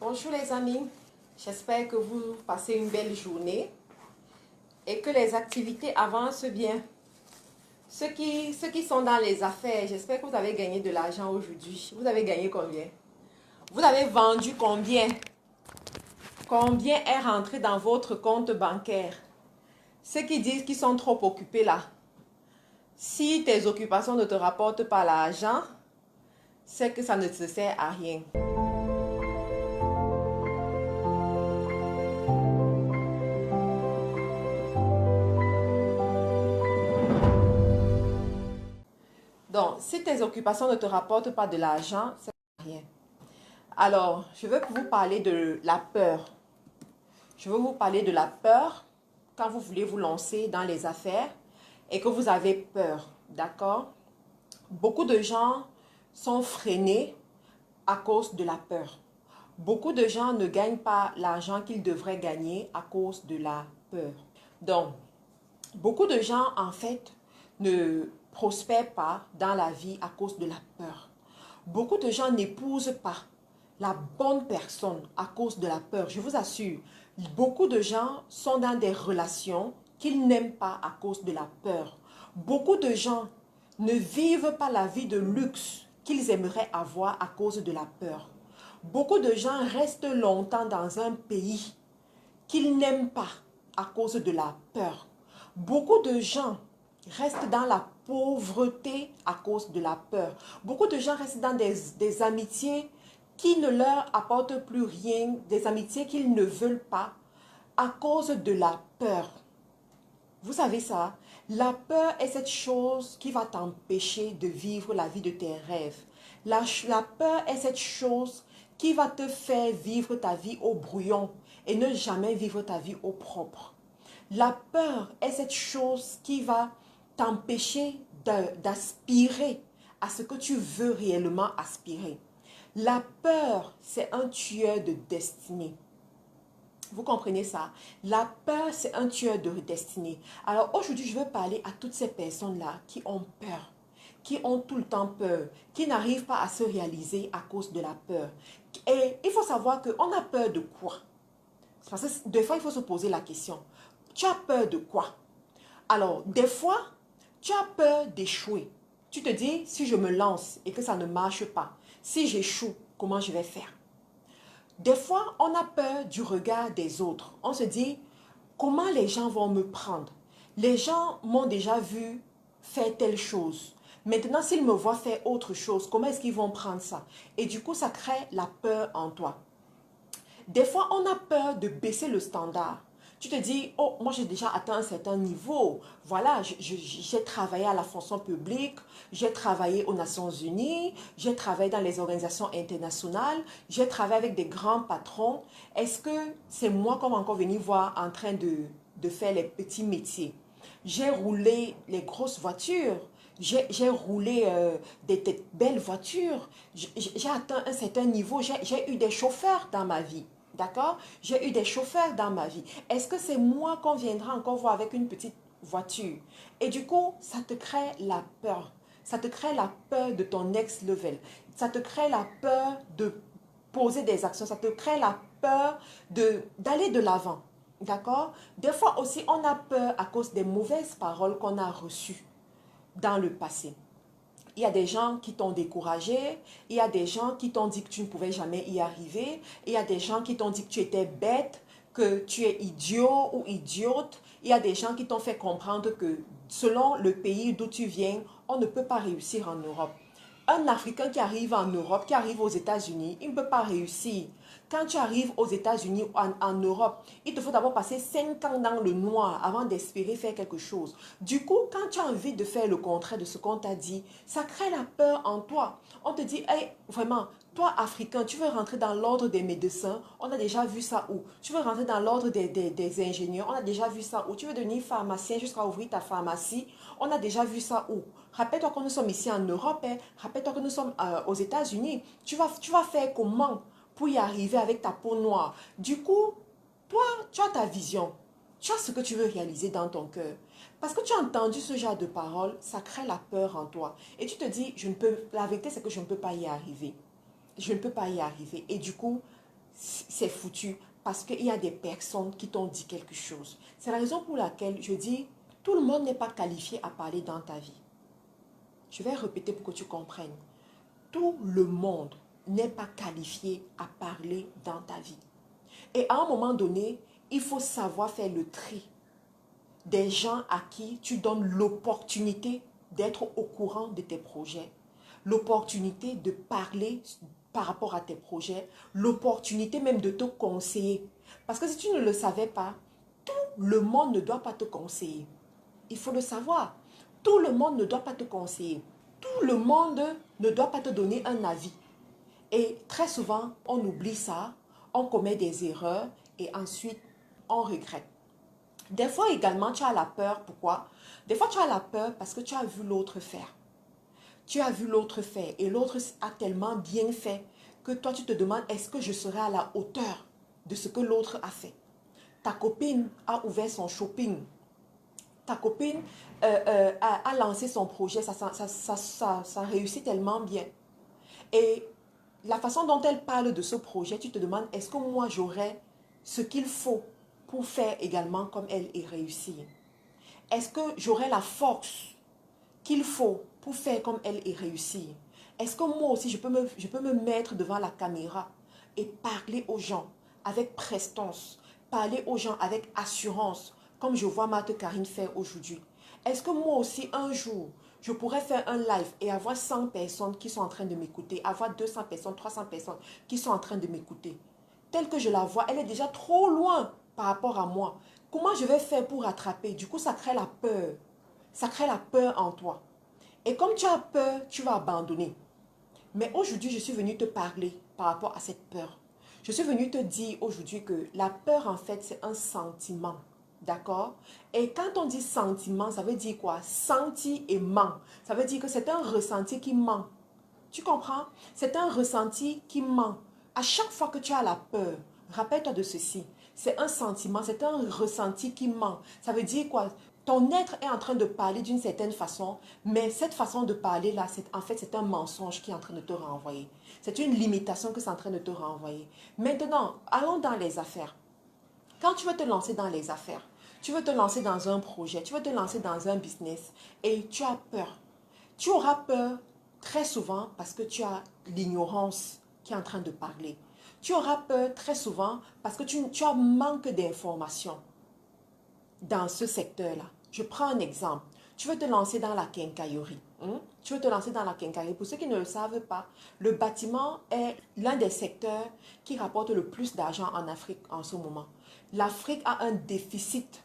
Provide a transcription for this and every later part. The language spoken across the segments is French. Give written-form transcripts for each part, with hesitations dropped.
Bonjour les amis, j'espère que vous passez une belle journée et que les activités avancent bien. Ceux qui sont dans les affaires, j'espère que vous avez gagné de l'argent aujourd'hui. Vous avez gagné combien? Vous avez vendu combien? Combien est rentré dans votre compte bancaire? Ceux qui disent qu'ils sont trop occupés là, si tes occupations ne te rapportent pas l'argent, c'est que ça ne te sert à rien. Donc, si tes occupations ne te rapportent pas de l'argent, ça ne sert à rien. Alors, je veux vous parler de la peur. Je veux vous parler de la peur quand vous voulez vous lancer dans les affaires et que vous avez peur, d'accord? Beaucoup de gens sont freinés à cause de la peur. Beaucoup de gens ne gagnent pas l'argent qu'ils devraient gagner à cause de la peur. Donc, beaucoup de gens, en fait, ne prospèrent pas dans la vie à cause de la peur. Beaucoup de gens n'épousent pas la bonne personne à cause de la peur. Je vous assure, beaucoup de gens sont dans des relations qu'ils n'aiment pas à cause de la peur. Beaucoup de gens ne vivent pas la vie de luxe qu'ils aimeraient avoir à cause de la peur. Beaucoup de gens restent longtemps dans un pays qu'ils n'aiment pas à cause de la peur. Beaucoup de gens restent dans la pauvreté à cause de la peur. Beaucoup de gens restent dans des amitiés qui ne leur apportent plus rien, des amitiés qu'ils ne veulent pas à cause de la peur. Vous savez ça? La peur est cette chose qui va t'empêcher de vivre la vie de tes rêves. La peur est cette chose qui va te faire vivre ta vie au brouillon et ne jamais vivre ta vie au propre. La peur est cette chose qui va t'empêcher d'aspirer à ce que tu veux réellement aspirer. La peur, c'est un tueur de destinée. Vous comprenez ça? La peur, c'est un tueur de destinée. Alors aujourd'hui, je veux parler à toutes ces personnes-là qui ont peur, qui ont tout le temps peur, qui n'arrivent pas à se réaliser à cause de la peur. Et il faut savoir qu'on a peur de quoi? Parce que des fois, il faut se poser la question. Tu as peur de quoi? Alors, des fois, tu as peur d'échouer. Tu te dis, si je me lance et que ça ne marche pas, si j'échoue, comment je vais faire? Des fois, on a peur du regard des autres. On se dit, comment les gens vont me prendre? Les gens m'ont déjà vu faire telle chose. Maintenant, s'ils me voient faire autre chose, comment est-ce qu'ils vont prendre ça? Et du coup, ça crée la peur en toi. Des fois, on a peur de baisser le standard. Tu te dis, oh, moi j'ai déjà atteint un certain niveau. Voilà, j'ai travaillé à la fonction publique, j'ai travaillé aux Nations Unies, j'ai travaillé dans les organisations internationales, j'ai travaillé avec des grands patrons. Est-ce que c'est moi qu'on va encore venir voir en train de faire les petits métiers? J'ai roulé les grosses voitures. J'ai roulé des belles voitures. J'ai atteint un certain niveau. J'ai eu des chauffeurs dans ma vie. D'accord? J'ai eu des chauffeurs dans ma vie. Est-ce que c'est moi qu'on viendra encore voir avec une petite voiture? Et du coup, ça te crée la peur. Ça te crée la peur de ton next level. Ça te crée la peur de poser des actions. Ça te crée la peur d'aller de l'avant. D'accord? Des fois aussi, on a peur à cause des mauvaises paroles qu'on a reçues dans le passé. Il y a des gens qui t'ont découragé, il y a des gens qui t'ont dit que tu ne pouvais jamais y arriver, il y a des gens qui t'ont dit que tu étais bête, que tu es idiot ou idiote, il y a des gens qui t'ont fait comprendre que selon le pays d'où tu viens, on ne peut pas réussir en Europe. Un Africain qui arrive en Europe, qui arrive aux États-Unis, il ne peut pas réussir. Quand tu arrives aux États-Unis ou en Europe, il te faut d'abord passer 5 ans dans le noir avant d'espérer faire quelque chose. Du coup, quand tu as envie de faire le contraire de ce qu'on t'a dit, ça crée la peur en toi. On te dit, hey, vraiment, toi, Africain, tu veux rentrer dans l'ordre des médecins, on a déjà vu ça où? Tu veux rentrer dans l'ordre des ingénieurs, on a déjà vu ça où? Tu veux devenir pharmacien jusqu'à ouvrir ta pharmacie, on a déjà vu ça où? Rappelle-toi que nous sommes ici en Europe, hein? Rappelle-toi que nous sommes aux États-Unis. Tu vas faire comment pour y arriver avec ta peau noire? Du coup, toi, tu as ta vision. Tu as ce que tu veux réaliser dans ton cœur. Parce que tu as entendu ce genre de paroles, ça crée la peur en toi. Et tu te dis, la vérité c'est que je ne peux pas y arriver. Je ne peux pas y arriver. Et du coup, c'est foutu parce qu'il y a des personnes qui t'ont dit quelque chose. C'est la raison pour laquelle je dis, tout le monde n'est pas qualifié à parler dans ta vie. Je vais répéter pour que tu comprennes. Tout le monde n'est pas qualifié à parler dans ta vie. Et à un moment donné, il faut savoir faire le tri des gens à qui tu donnes l'opportunité d'être au courant de tes projets, l'opportunité de parler par rapport à tes projets, l'opportunité même de te conseiller. Parce que si tu ne le savais pas, tout le monde ne doit pas te conseiller. Il faut le savoir. Tout le monde ne doit pas te conseiller. Tout le monde ne doit pas te donner un avis. Et très souvent, on oublie ça, on commet des erreurs et ensuite, on regrette. Des fois également, tu as la peur. Pourquoi? Des fois, tu as la peur parce que tu as vu l'autre faire. Tu as vu l'autre faire et l'autre a tellement bien fait que toi, tu te demandes, est-ce que je serai à la hauteur de ce que l'autre a fait? Ta copine a ouvert son shopping. Ta copine a lancé son projet. Ça réussit tellement bien. Et la façon dont elle parle de ce projet, tu te demandes, est-ce que moi, j'aurai ce qu'il faut pour faire également comme elle est réussie? Est-ce que j'aurai la force qu'il faut pour faire comme elle est réussie? Est-ce que moi aussi, je peux me mettre devant la caméra et parler aux gens avec prestance, parler aux gens avec assurance, comme je vois Marthe Karine faire aujourd'hui? Est-ce que moi aussi, un jour, je pourrais faire un live et avoir 100 personnes qui sont en train de m'écouter, avoir 200 personnes, 300 personnes qui sont en train de m'écouter? Telle que je la vois, elle est déjà trop loin par rapport à moi. Comment je vais faire pour rattraper? Du coup, ça crée la peur. Ça crée la peur en toi. Et comme tu as peur, tu vas abandonner. Mais aujourd'hui, je suis venue te parler par rapport à cette peur. Je suis venue te dire aujourd'hui que la peur, en fait, c'est un sentiment. D'accord? Et quand on dit sentiment, ça veut dire quoi? Senti et ment. Ça veut dire que c'est un ressenti qui ment. Tu comprends? C'est un ressenti qui ment. À chaque fois que tu as la peur, rappelle-toi de ceci. C'est un sentiment, c'est un ressenti qui ment. Ça veut dire quoi? Ton être est en train de parler d'une certaine façon, mais cette façon de parler-là, en fait, c'est un mensonge qui est en train de te renvoyer. C'est une limitation que c'est en train de te renvoyer. Maintenant, allons dans les affaires. Quand tu veux te lancer dans les affaires, tu veux te lancer dans un projet, tu veux te lancer dans un business et tu as peur. Tu auras peur très souvent parce que tu as l'ignorance qui est en train de parler. Tu auras peur très souvent parce que tu as manque d'informations dans ce secteur-là. Je prends un exemple. Tu veux te lancer dans la quincaillerie. Tu veux te lancer dans la quincaillerie. Pour ceux qui ne le savent pas, le bâtiment est l'un des secteurs qui rapporte le plus d'argent en Afrique en ce moment. L'Afrique a un déficit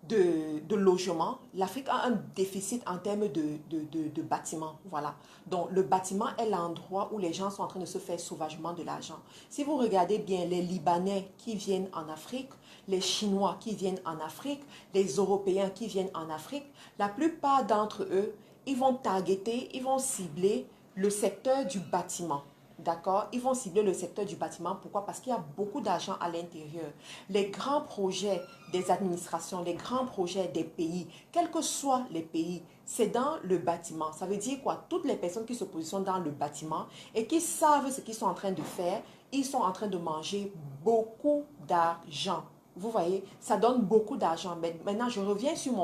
de logement. L'Afrique a un déficit en termes de bâtiments. Voilà. Donc, le bâtiment est l'endroit où les gens sont en train de se faire sauvagement de l'argent. Si vous regardez bien les Libanais qui viennent en Afrique, les Chinois qui viennent en Afrique, les Européens qui viennent en Afrique, la plupart d'entre eux, ils vont targeter, ils vont cibler le secteur du bâtiment. D'accord? Ils vont cibler le secteur du bâtiment. Pourquoi? Parce qu'il y a beaucoup d'argent à l'intérieur. Les grands projets des administrations, les grands projets des pays, quels que soient les pays, c'est dans le bâtiment. Ça veut dire quoi? Toutes les personnes qui se positionnent dans le bâtiment et qui savent ce qu'ils sont en train de faire, ils sont en train de manger beaucoup d'argent. Vous voyez, ça donne beaucoup d'argent. Mais maintenant, je reviens sur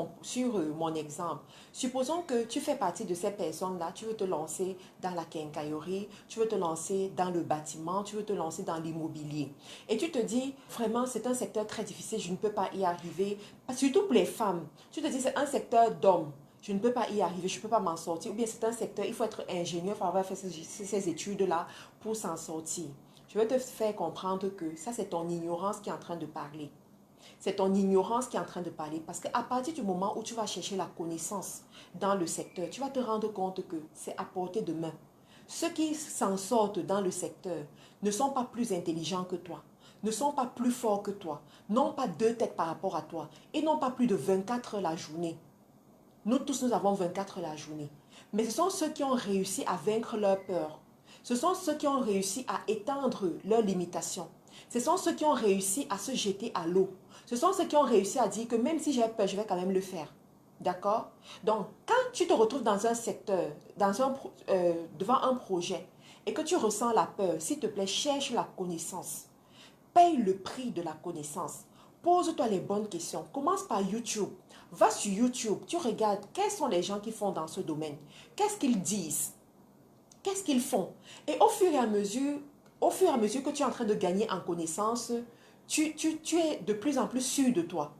mon exemple. Supposons que tu fais partie de ces personnes-là, tu veux te lancer dans la quincaillerie, tu veux te lancer dans le bâtiment, tu veux te lancer dans l'immobilier. Et tu te dis, vraiment, c'est un secteur très difficile, je ne peux pas y arriver. Surtout pour les femmes. Tu te dis, c'est un secteur d'hommes. Je ne peux pas y arriver, je ne peux pas m'en sortir. Ou bien c'est un secteur, il faut être ingénieur, il faut avoir fait ces études-là pour s'en sortir. Je vais te faire comprendre que ça, c'est ton ignorance qui est en train de parler. C'est ton ignorance qui est en train de parler. Parce qu'à partir du moment où tu vas chercher la connaissance dans le secteur, tu vas te rendre compte que c'est à portée de main. Ceux qui s'en sortent dans le secteur ne sont pas plus intelligents que toi, ne sont pas plus forts que toi, n'ont pas deux têtes par rapport à toi et n'ont pas plus de 24 heures la journée. Nous tous, nous avons 24 heures la journée. Mais ce sont ceux qui ont réussi à vaincre leur peur. Ce sont ceux qui ont réussi à étendre leurs limitations. Ce sont ceux qui ont réussi à se jeter à l'eau. Ce sont ceux qui ont réussi à dire que même si j'ai peur, je vais quand même le faire. D'accord? Donc, quand tu te retrouves dans un secteur, devant un projet, et que tu ressens la peur, s'il te plaît, cherche la connaissance. paye le prix de la connaissance. Pose-toi les bonnes questions. Commence par YouTube. Va sur YouTube, tu regardes quels sont les gens qui font dans ce domaine. Qu'est-ce qu'ils disent? Qu'est-ce qu'ils font? Et au fur et à mesure que tu es en train de gagner en connaissance, tu es de plus en plus sûr de toi.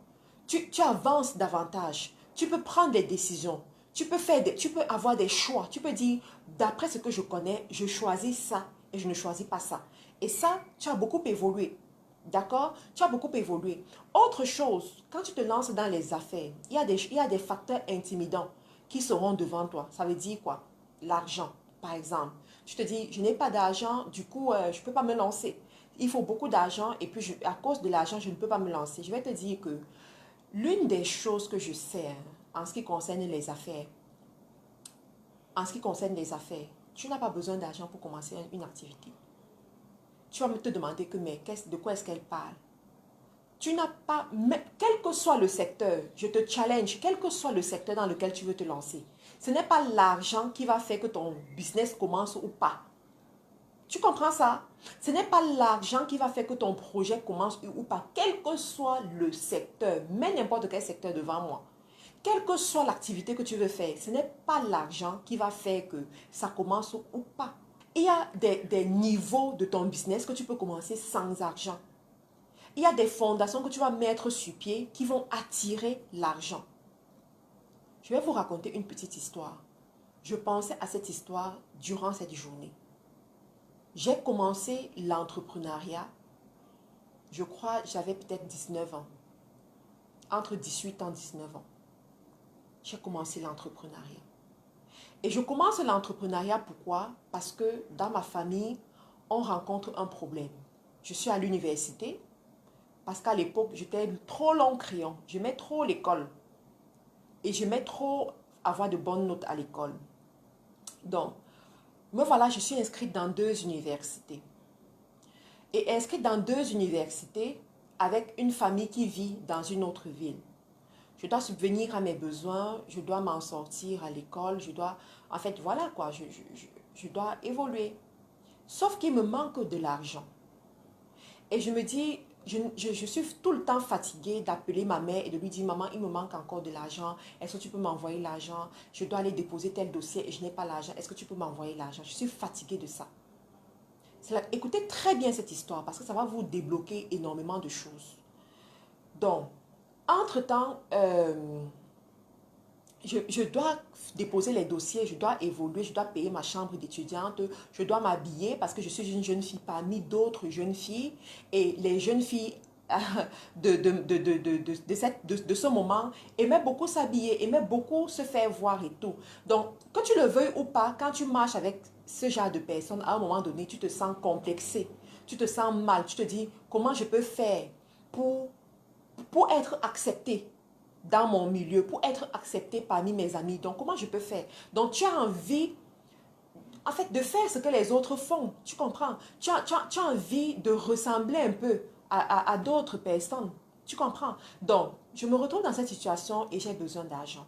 Tu avances davantage. Tu peux prendre des décisions. Tu peux avoir des choix. Tu peux dire, d'après ce que je connais, je choisis ça et je ne choisis pas ça. Et ça, tu as beaucoup évolué. D'accord? Tu as beaucoup évolué. Autre chose, quand tu te lances dans les affaires, il y a des facteurs intimidants qui seront devant toi. Ça veut dire quoi? L'argent, par exemple. Tu te dis, je n'ai pas d'argent, du coup, je ne peux pas me lancer. Il faut beaucoup d'argent et puis à cause de l'argent, je ne peux pas me lancer. Je vais te dire que l'une des choses que je sais en ce qui concerne les affaires, tu n'as pas besoin d'argent pour commencer une activité. Tu vas me te demander que, mais de quoi est-ce qu'elle parle? Tu n'as pas, quel que soit le secteur, je te challenge, quel que soit le secteur dans lequel tu veux te lancer, ce n'est pas l'argent qui va faire que ton business commence ou pas. Tu comprends ça? Ce n'est pas l'argent qui va faire que ton projet commence ou pas, quel que soit le secteur, mais n'importe quel secteur devant moi. Quelle que soit l'activité que tu veux faire, ce n'est pas l'argent qui va faire que ça commence ou pas. Il y a des niveaux de ton business que tu peux commencer sans argent. Il y a des fondations que tu vas mettre sur pied qui vont attirer l'argent. Je vais vous raconter une petite histoire. Je pensais à cette histoire durant cette journée. J'ai commencé l'entrepreneuriat, je crois j'avais peut-être 19 ans. Entre 18 ans et 19 ans. J'ai commencé l'entrepreneuriat. Et je commence l'entrepreneuriat pourquoi? Parce que dans ma famille, on rencontre un problème. Je suis à l'université parce qu'à l'époque, j'étais trop long crayon. J'aimais trop l'école. Et j'aimais trop avoir de bonnes notes à l'école. Donc, me voilà, je suis inscrite dans 2 universités. Et inscrite dans 2 universités avec une famille qui vit dans une autre ville. Je dois subvenir à mes besoins, je dois m'en sortir à l'école, en fait, voilà quoi, je dois évoluer. Sauf qu'il me manque de l'argent. Et je me dis, je suis tout le temps fatiguée d'appeler ma mère et de lui dire, maman, il me manque encore de l'argent. Est-ce que tu peux m'envoyer l'argent? Je dois aller déposer tel dossier et je n'ai pas l'argent. Est-ce que tu peux m'envoyer l'argent? Je suis fatiguée de ça. Écoutez très bien cette histoire parce que ça va vous débloquer énormément de choses. Donc, entre-temps, je dois déposer les dossiers, je dois évoluer, je dois payer ma chambre d'étudiante, je dois m'habiller parce que je suis une jeune fille parmi d'autres jeunes filles. Et les jeunes filles de ce moment aimaient beaucoup s'habiller, aimaient beaucoup se faire voir et tout. Donc, que tu le veuilles ou pas, quand tu marches avec ce genre de personnes, à un moment donné, tu te sens complexé, tu te sens mal, tu te dis comment je peux faire pour être accepté dans mon milieu, pour être accepté parmi mes amis. Donc, comment je peux faire? Donc, tu as envie, en fait, de faire ce que les autres font. Tu comprends? Tu as envie de ressembler un peu à d'autres personnes. Tu comprends? Donc, je me retrouve dans cette situation et j'ai besoin d'argent.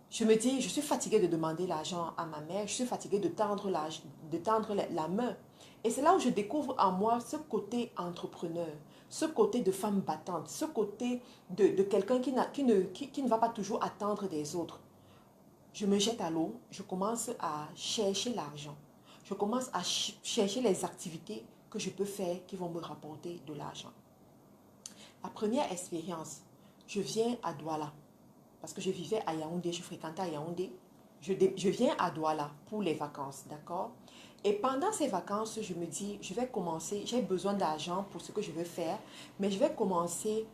Je me dis, je suis fatiguée de demander l'argent à ma mère. Je suis fatiguée de tendre la main. Et c'est là où je découvre en moi ce côté entrepreneur, ce côté de femme battante, ce côté de quelqu'un qui ne va pas toujours attendre des autres. Je me jette à l'eau, je commence à chercher l'argent. Je commence à chercher les activités que je peux faire qui vont me rapporter de l'argent. La première expérience, je viens à Douala. Parce que je vivais à Yaoundé, je fréquentais à Yaoundé. Je viens à Douala pour les vacances, d'accord? Et pendant ces vacances, je me dis, je vais commencer, j'ai besoin d'argent pour ce que je veux faire, mais je vais commencer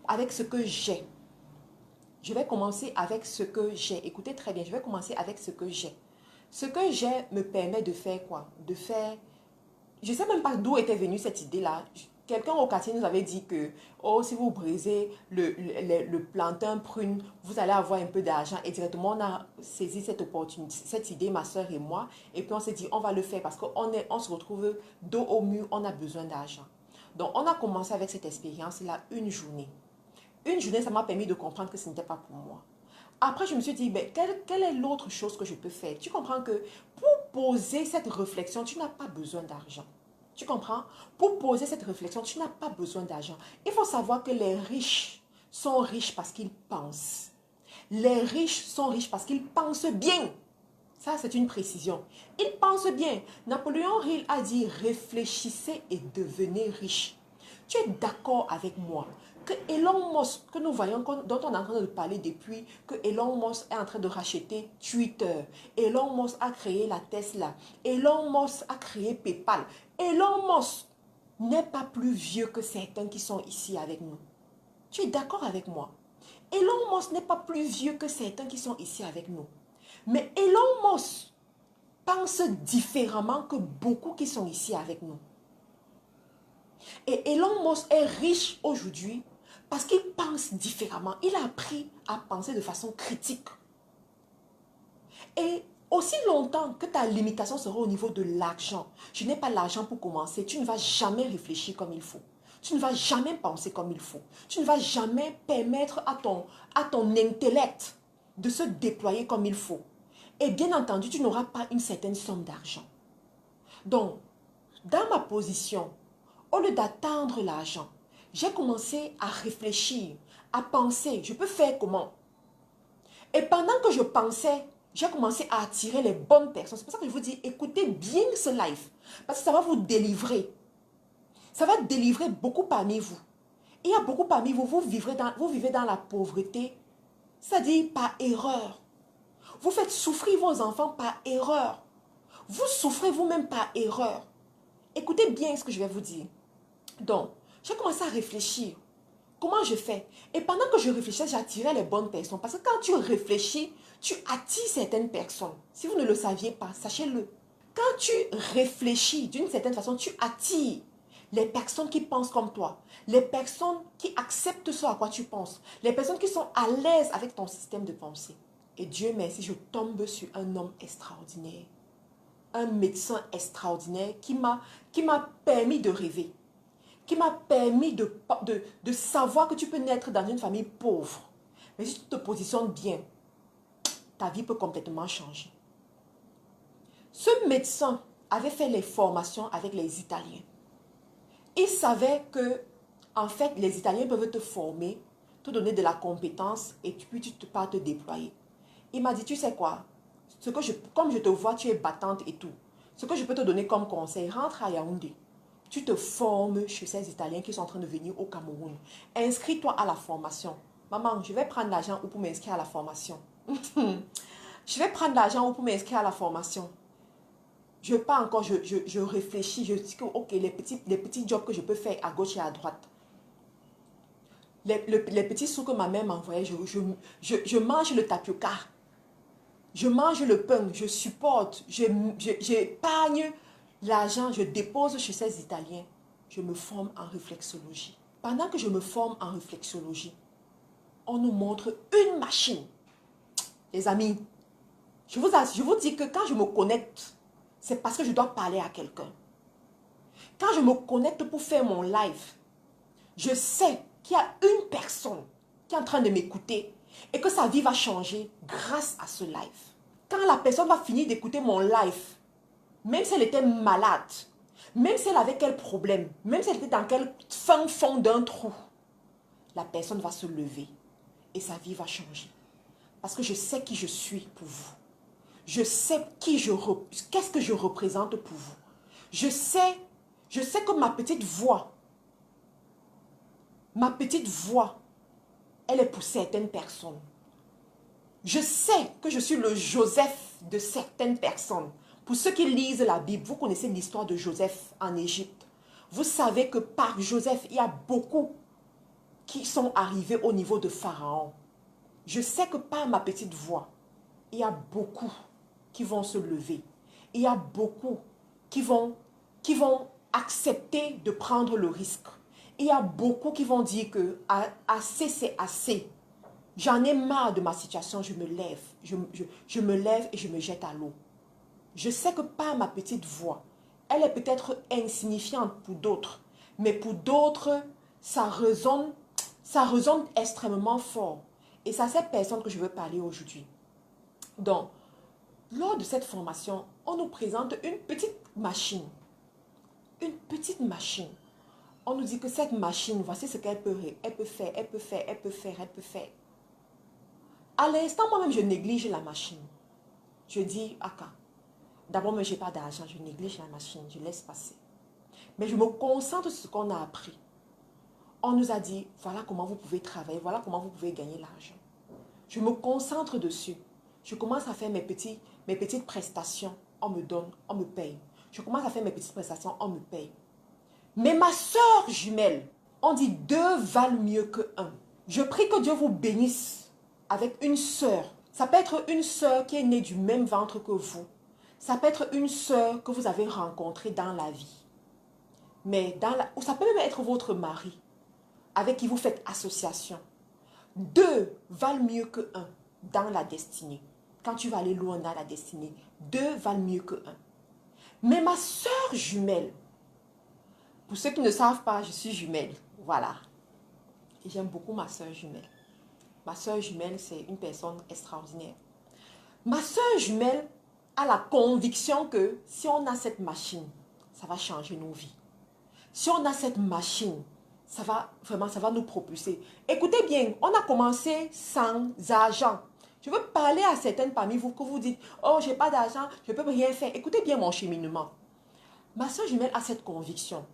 avec ce que j'ai. Je vais commencer avec ce que j'ai. Écoutez très bien, je vais commencer avec ce que j'ai. Ce que j'ai me permet de faire quoi? De faire... Je ne sais même pas d'où était venue cette idée-là. Quelqu'un au quartier nous avait dit que, oh, si vous brisez le plantain prune, vous allez avoir un peu d'argent. Et directement, on a saisi cette opportunité, cette idée, ma soeur et moi. Et puis, on s'est dit, on va le faire parce qu'on se retrouve dos au mur, on a besoin d'argent. Donc, on a commencé avec cette expérience-là une journée. Une journée, ça m'a permis de comprendre que ce n'était pas pour moi. Après, je me suis dit, mais quelle est l'autre chose que je peux faire? Tu comprends que pour poser cette réflexion, tu n'as pas besoin d'argent. Tu comprends? Pour poser cette réflexion, tu n'as pas besoin d'argent. Il faut savoir que les riches sont riches parce qu'ils pensent. Les riches sont riches parce qu'ils pensent bien. Ça, c'est une précision. Ils pensent bien. Napoléon Hill a dit réfléchissez et devenez riche. Tu es d'accord avec moi que Elon Musk, que nous voyons, dont on est en train de parler depuis, que Elon Musk est en train de racheter Twitter, Elon Musk a créé la Tesla, Elon Musk a créé PayPal. Elon Musk n'est pas plus vieux que certains qui sont ici avec nous. Tu es d'accord avec moi? Elon Musk n'est pas plus vieux que certains qui sont ici avec nous. Mais Elon Musk pense différemment que beaucoup qui sont ici avec nous. Et Elon Musk est riche aujourd'hui parce qu'il pense différemment. Il a appris à penser de façon critique. Et aussi longtemps que ta limitation sera au niveau de l'argent, je n'ai pas l'argent pour commencer, tu ne vas jamais réfléchir comme il faut. Tu ne vas jamais penser comme il faut. Tu ne vas jamais permettre à ton intellect de se déployer comme il faut. Et bien entendu, tu n'auras pas une certaine somme d'argent. Donc, dans ma position, au lieu d'attendre l'argent, j'ai commencé à réfléchir, à penser, je peux faire comment? Et pendant que je pensais, j'ai commencé à attirer les bonnes personnes. C'est pour ça que je vous dis, écoutez bien ce live. Parce que ça va vous délivrer. Ça va délivrer beaucoup parmi vous. Il y a beaucoup parmi vous, vous vivez dans la pauvreté, c'est-à-dire par erreur. Vous faites souffrir vos enfants par erreur. Vous souffrez vous-même par erreur. Écoutez bien ce que je vais vous dire. Donc, j'ai commencé à réfléchir. Comment je fais? Et pendant que je réfléchissais, j'attirais les bonnes personnes. Parce que quand tu réfléchis, tu attires certaines personnes. Si vous ne le saviez pas, sachez-le. Quand tu réfléchis d'une certaine façon, tu attires les personnes qui pensent comme toi. Les personnes qui acceptent ce à quoi tu penses. Les personnes qui sont à l'aise avec ton système de pensée. Et Dieu merci, je tombe sur un homme extraordinaire. Un médecin extraordinaire qui m'a permis de rêver. Qui m'a permis de savoir que tu peux naître dans une famille pauvre. Mais si tu te positionnes bien, ta vie peut complètement changer. Ce médecin avait fait les formations avec les Italiens. Il savait que, en fait, les Italiens peuvent te former, te donner de la compétence et puis tu peux te déployer. Il m'a dit, tu sais quoi, comme je te vois, tu es battante et tout. Ce que je peux te donner comme conseil, rentre à Yaoundé. Tu te formes chez ces Italiens qui sont en train de venir au Cameroun. Inscris-toi à la formation. Maman, je vais prendre l'argent pour m'inscrire à la formation. Je vais prendre l'argent pour m'inscrire à la formation. Je pas encore, je réfléchis, je dis que ok, les petits jobs que je peux faire à gauche et à droite. Les petits sous que ma mère m'envoyait, je mange le tapioca. Je mange le pain, je supporte, j'épargne l'argent, je dépose chez ces Italiens. Je me forme en réflexologie. Pendant que je me forme en réflexologie, on nous montre une machine. Les amis, je vous dis que quand je me connecte, c'est parce que je dois parler à quelqu'un. Quand je me connecte pour faire mon live, je sais qu'il y a une personne qui est en train de m'écouter et que sa vie va changer grâce à ce live. Quand la personne va finir d'écouter mon live, même si elle était malade, même si elle avait quel problème, même si elle était dans quel fin fond d'un trou, la personne va se lever et sa vie va changer. Parce que je sais qui je suis pour vous. Je sais qu'est-ce que je représente pour vous. Je sais que ma petite voix, elle est pour certaines personnes. Je sais que je suis le Joseph de certaines personnes. Pour ceux qui lisent la Bible, vous connaissez l'histoire de Joseph en Égypte. Vous savez que par Joseph, il y a beaucoup qui sont arrivés au niveau de Pharaon. Je sais que par ma petite voix, il y a beaucoup qui vont se lever. Il y a beaucoup qui vont accepter de prendre le risque. Il y a beaucoup qui vont dire que assez c'est assez. J'en ai marre de ma situation, je me lève. Je me lève et je me jette à l'eau. Je sais que par ma petite voix, elle est peut-être insignifiante pour d'autres. Mais pour d'autres, ça résonne extrêmement fort. Et c'est à cette personne que je veux parler aujourd'hui. Donc, lors de cette formation, on nous présente une petite machine. Une petite machine. On nous dit que cette machine, voici ce qu'elle peut, elle peut faire, elle peut faire, elle peut faire, elle peut faire. À l'instant, moi-même, je néglige la machine. Je dis, Aka, d'abord, moi, je n'ai pas d'argent, je néglige la machine, je laisse passer. Mais je me concentre sur ce qu'on a appris. On nous a dit, voilà comment vous pouvez travailler, voilà comment vous pouvez gagner l'argent. Je me concentre dessus. Je commence à faire mes petites prestations. On me donne, on me paye. Je commence à faire mes petites prestations, on me paye. Mais ma soeur jumelle, on dit 2 valent mieux que 1. Je prie que Dieu vous bénisse avec une soeur. Ça peut être une soeur qui est née du même ventre que vous. Ça peut être une soeur que vous avez rencontrée dans la vie. Ou ça peut même être votre mari avec qui vous faites association. 2 valent mieux que 1 dans la destinée. Quand tu vas aller loin dans la destinée, 2 valent mieux que 1. Mais ma soeur jumelle, pour ceux qui ne savent pas, je suis jumelle. Voilà. Et j'aime beaucoup ma soeur jumelle. Ma soeur jumelle, c'est une personne extraordinaire. Ma soeur jumelle a la conviction que si on a cette machine, ça va changer nos vies. Si on a cette machine, ça va nous propulser. Écoutez bien, on a commencé sans argent. Je veux parler à certaines parmi vous que vous dites, oh, j'ai pas d'argent, je ne peux rien faire. Écoutez bien mon cheminement. Ma soeur jumelle a cette conviction.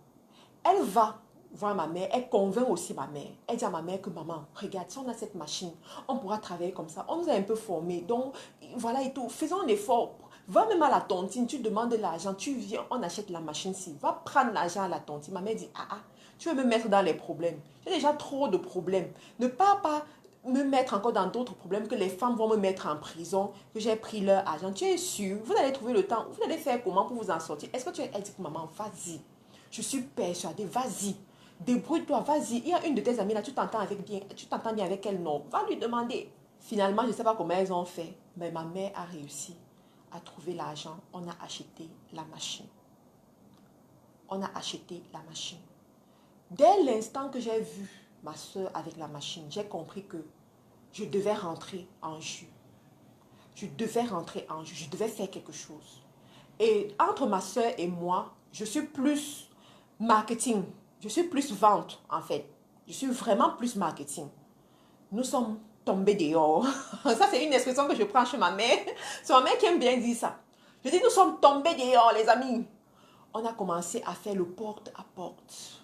Elle va voir ma mère, elle convainc aussi ma mère. Elle dit à ma mère que maman, regarde, si on a cette machine, on pourra travailler comme ça. On nous a un peu formés, donc voilà et tout. Faisons un effort. Va même à la tontine, tu demandes de l'argent, tu viens, on achète la machine-ci. Va prendre l'argent à la tontine. Ma mère dit, tu veux me mettre dans les problèmes. J'ai déjà trop de problèmes. Ne pas me mettre encore dans d'autres problèmes que les femmes vont me mettre en prison, que j'ai pris leur argent. Tu es sûr, vous allez trouver le temps, vous allez faire comment pour vous en sortir. Est-ce que tu as dit, maman, vas-y. Je suis persuadée, vas-y. Débrouille-toi, vas-y. Il y a une de tes amies là, tu t'entends bien avec elle, non? Va lui demander. Finalement, je ne sais pas comment elles ont fait, mais ma mère a réussi à trouver l'argent. On a acheté la machine. On a acheté la machine. Dès l'instant que j'ai vu ma soeur avec la machine, j'ai compris que je devais rentrer en jus. Je devais rentrer en jus. Je devais faire quelque chose. Et entre ma soeur et moi, je suis plus marketing. Je suis plus vente, en fait. Je suis vraiment plus marketing. Nous sommes tombés dehors. Ça, c'est une expression que je prends chez ma mère. C'est ma mère qui aime bien dire ça. Je dis, nous sommes tombés dehors, les amis. On a commencé à faire le porte-à-porte.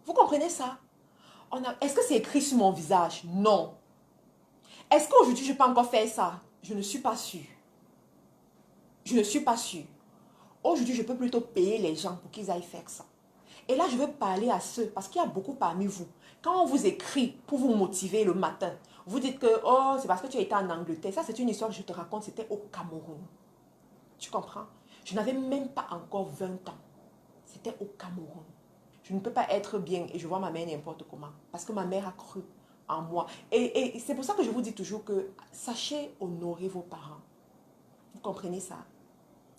Vous comprenez ça? Est-ce que c'est écrit sur mon visage? Non. Est-ce qu'aujourd'hui, je peux encore faire ça? Je ne suis pas sûre. Je ne suis pas sûre. Aujourd'hui, je peux plutôt payer les gens pour qu'ils aillent faire ça. Et là, je veux parler à ceux, parce qu'il y a beaucoup parmi vous. Quand on vous écrit pour vous motiver le matin, vous dites que, oh, c'est parce que tu as été en Angleterre. Ça, c'est une histoire que je te raconte, c'était au Cameroun. Tu comprends? Je n'avais même pas encore 20 ans. C'était au Cameroun. Je ne peux pas être bien et je vois ma mère n'importe comment. Parce que ma mère a cru en moi. Et c'est pour ça que je vous dis toujours que sachez honorer vos parents. Vous comprenez ça?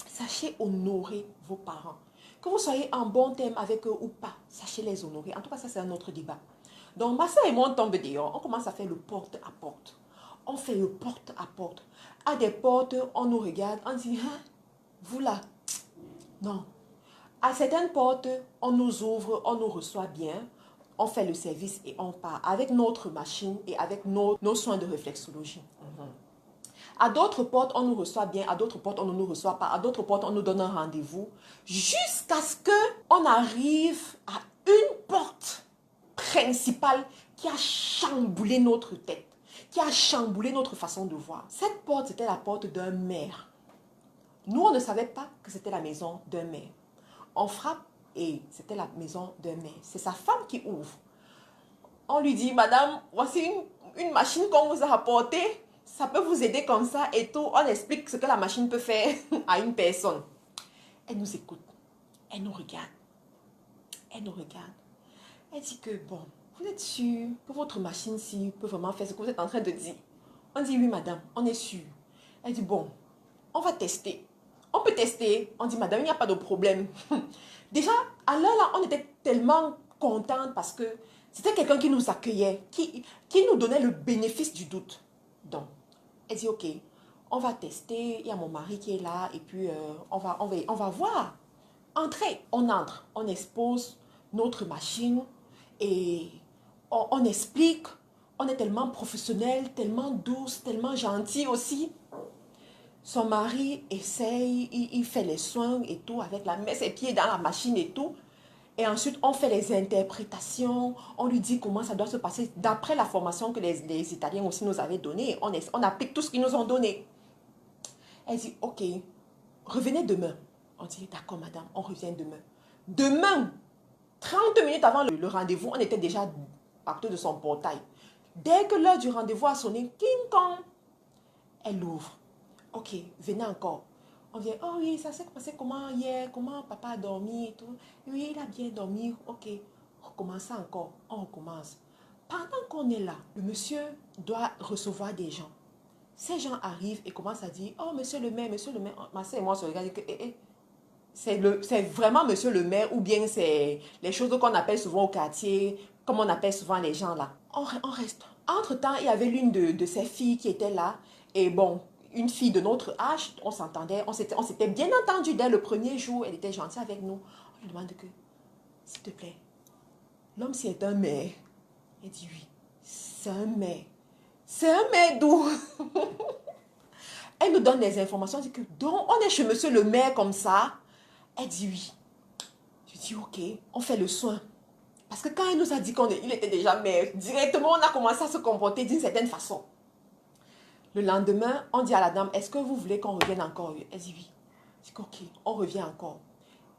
Sachez honorer vos parents. Que vous soyez en bon terme avec eux ou pas, sachez les honorer. En tout cas, ça, c'est un autre débat. Donc, ma soeur et moi, on tombe dehors. On commence à faire le porte-à-porte. On fait le porte-à-porte. À des portes, on nous regarde. On dit, hein, vous là? Non. À certaines portes, on nous ouvre, on nous reçoit bien. On fait le service et on part avec notre machine et avec nos soins de réflexologie. À d'autres portes, on nous reçoit bien. À d'autres portes, on ne nous reçoit pas. À d'autres portes, on nous donne un rendez-vous. Jusqu'à ce qu'on arrive à une porte principale qui a chamboulé notre tête, qui a chamboulé notre façon de voir. Cette porte, c'était la porte d'un maire. Nous, on ne savait pas que c'était la maison d'un maire. On frappe et c'était la maison d'un maire. C'est sa femme qui ouvre. On lui dit, madame, voici une machine qu'on vous a apportée. Ça peut vous aider comme ça et tout. On explique ce que la machine peut faire à une personne. Elle nous écoute. Elle nous regarde. Elle nous regarde. Elle dit que, bon, vous êtes sûr que votre machine-ci peut vraiment faire ce que vous êtes en train de dire? On dit, oui, madame, on est sûr. Elle dit, bon, on va tester. On peut tester. On dit, madame, il n'y a pas de problème. Déjà, à l'heure là, on était tellement contente parce que c'était quelqu'un qui nous accueillait, qui nous donnait le bénéfice du doute. Donc, elle dit, ok, on va tester. Il y a mon mari qui est là et puis on va voir. Entrez, on entre, on expose notre machine et on explique. On est tellement professionnel, tellement douce, tellement gentil aussi. Son mari essaye, il fait les soins et tout, avec met ses pieds dans la machine et tout. Et ensuite, on fait les interprétations, on lui dit comment ça doit se passer d'après la formation que les Italiens aussi nous avaient donnée. On applique tout ce qu'ils nous ont donné. Elle dit, ok, revenez demain. On dit, d'accord madame, on revient demain. Demain, 30 minutes avant le rendez-vous, on était déjà partout de son portail. Dès que l'heure du rendez-vous a sonné, King Kong, elle ouvre. Ok, venez encore. On vient, oh oui, ça s'est passé comment hier, comment papa a dormi et tout. Oui, il a bien dormi, ok. Recommencez encore, on recommence. Pendant qu'on est là, le monsieur doit recevoir des gens. Ces gens arrivent et commencent à dire, oh monsieur le maire, ma soeur et moi on se regarde et que, c'est vraiment monsieur le maire ou bien c'est les choses qu'on appelle souvent au quartier, comme on appelle souvent les gens là. On reste. Entre-temps, il y avait l'une de ces filles qui était là et bon, une fille de notre âge, on s'entendait, on s'était bien entendu dès le premier jour, elle était gentille avec nous. On lui demande que, s'il te plaît, l'homme si est un maire. Elle dit oui, c'est un maire. C'est un maire d'où? Elle nous donne des informations, elle dit que donc on est chez monsieur le maire comme ça. Elle dit oui. Je dis ok, on fait le soin. Parce que quand elle nous a dit qu'il était déjà maire, directement on a commencé à se comporter d'une certaine façon. Le lendemain, on dit à la dame, est-ce que vous voulez qu'on revienne encore? Elle dit oui. Je dis ok, on revient encore.